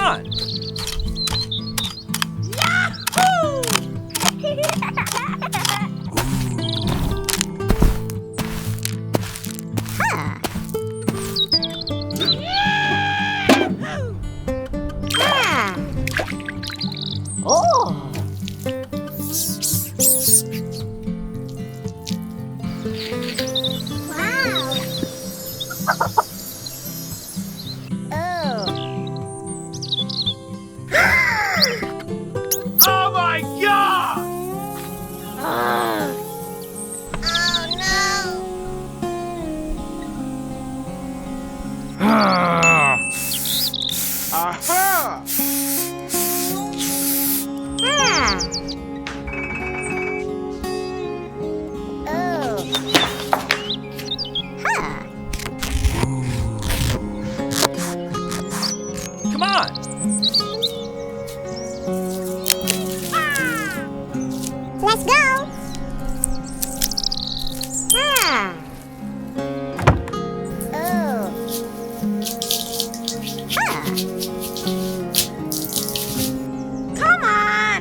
on! Yahoo! Huh. Ah. Oh. Oh my God! Oh no! Aha! Ah. Oh. Huh. Come on! Let's go! Ah. Oh. Huh. Come on!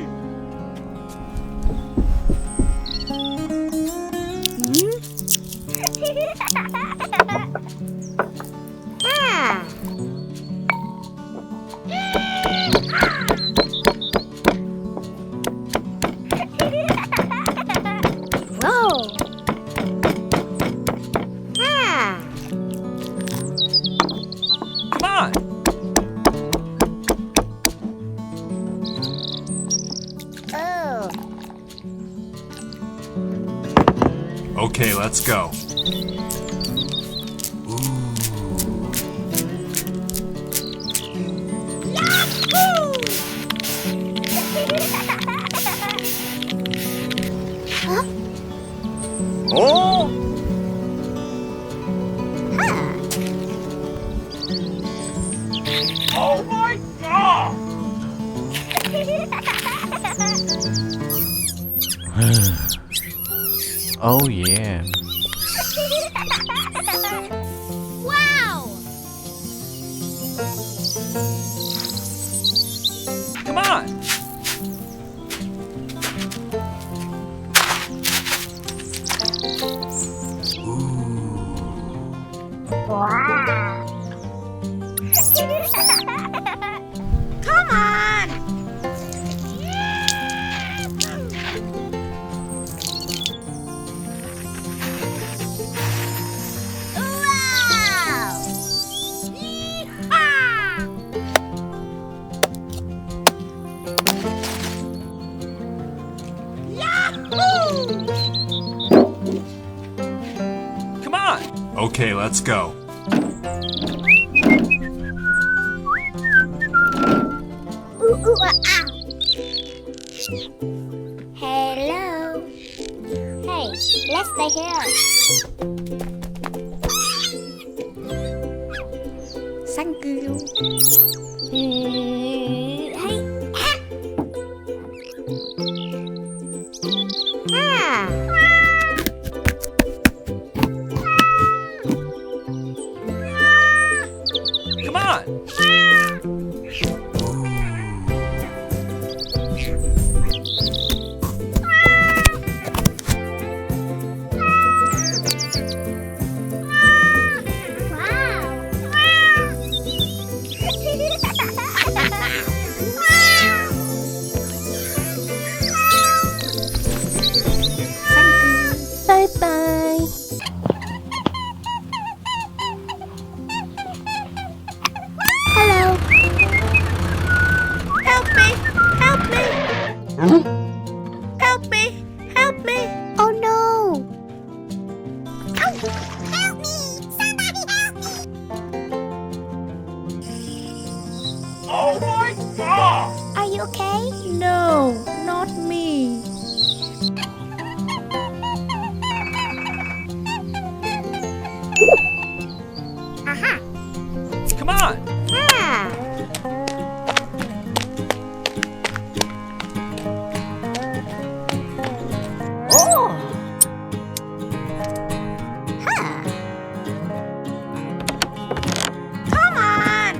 Ah. Whoa! Ah. Come on! Oh. Okay, let's go. Yahoo! Huh? Oh! Huh. Oh my God! Oh yeah. Wow! Come on! Wow! Come on! Wow! Yeehaw! Yahoo! Come on! Okay, let's go. Ah. Hello. Hey, let's stay here. Thank you. Hey. Ah. Come on! Bye bye. Hello. Help me! Help me! Help me! Help me! Oh no! Help me! Somebody help me! Oh my God! Are you okay? No, not me. Aha! Come on! Ah! Oh! Huh! Come on!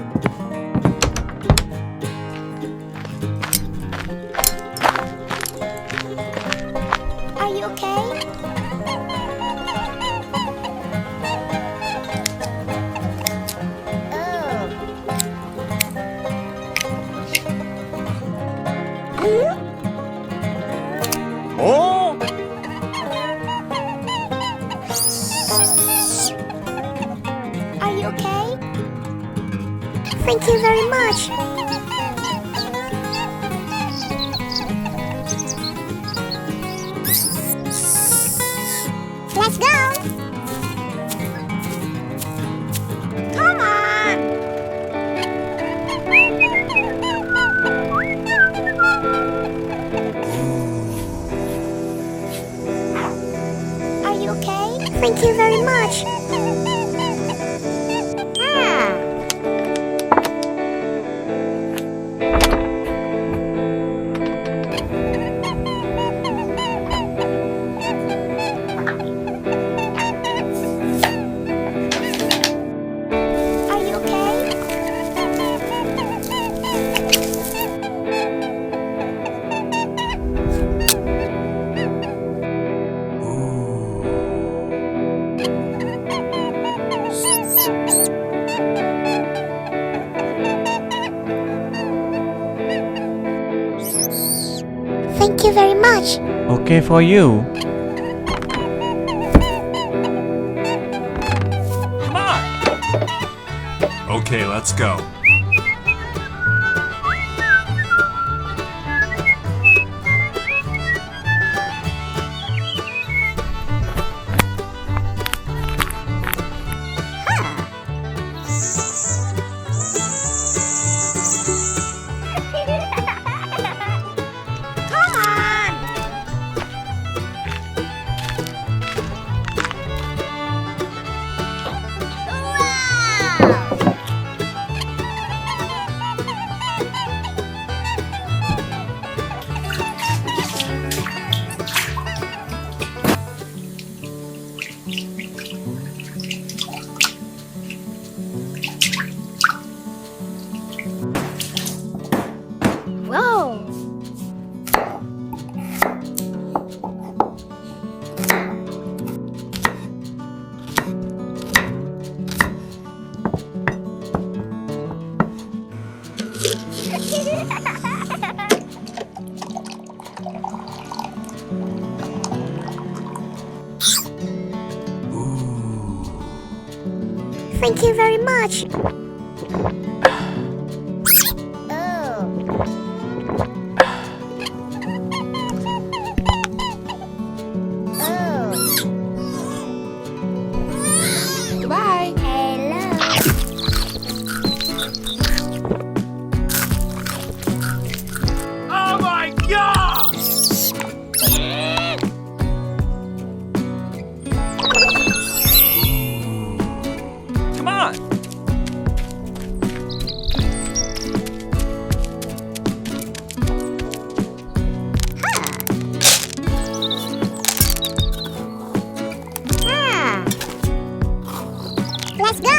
Oh! Are you okay? Thank you very much. Let's go. Come on. Are you okay? Thank you very much. Ah. Are you okay? Thank you very much. Okay for you. Come on! Okay, let's go. Come on. Wow. Whoa. Thank you very much. Oh. Oh. Goodbye. Hello. Oh my god! Come on! Ah. Let's go.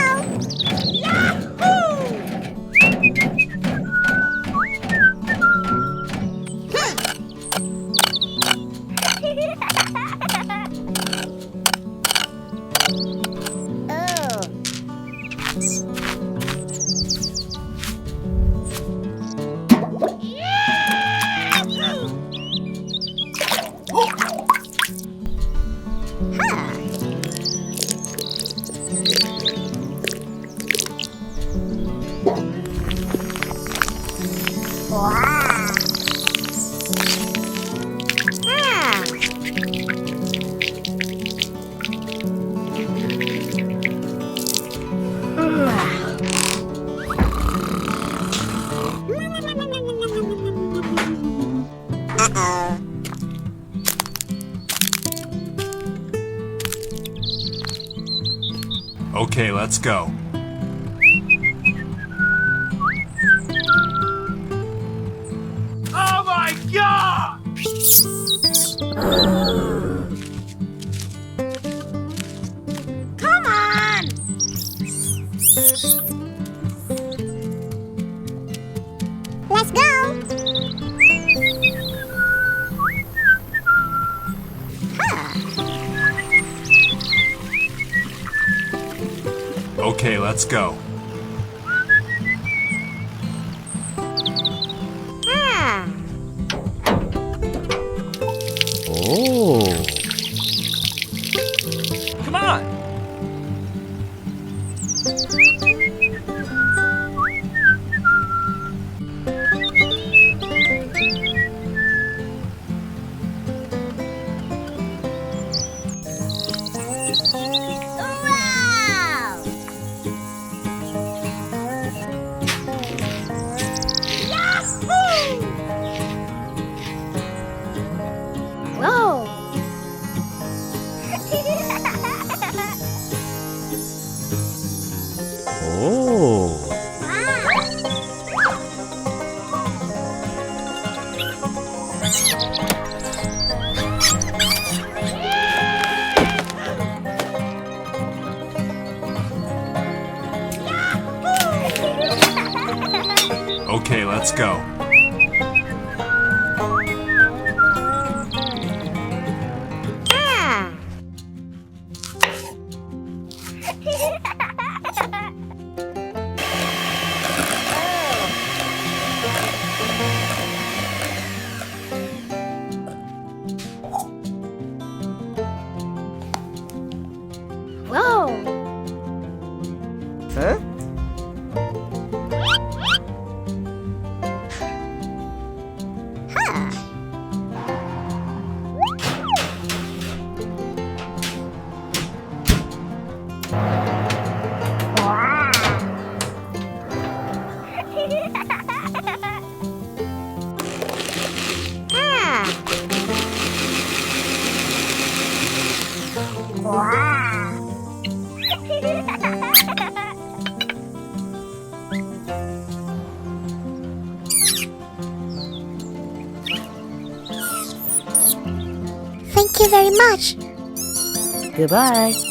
Wow. Ah. Uh-oh. Okay, let's go. Oh my god! Come on. Let's go. Okay, let's go. Ah. Oh. Come on! Wow! Yahoo! Whoa! Oh. Okay, let's go. Ah! Whoa! Huh? Huh. Ah. Thank you very much. Goodbye.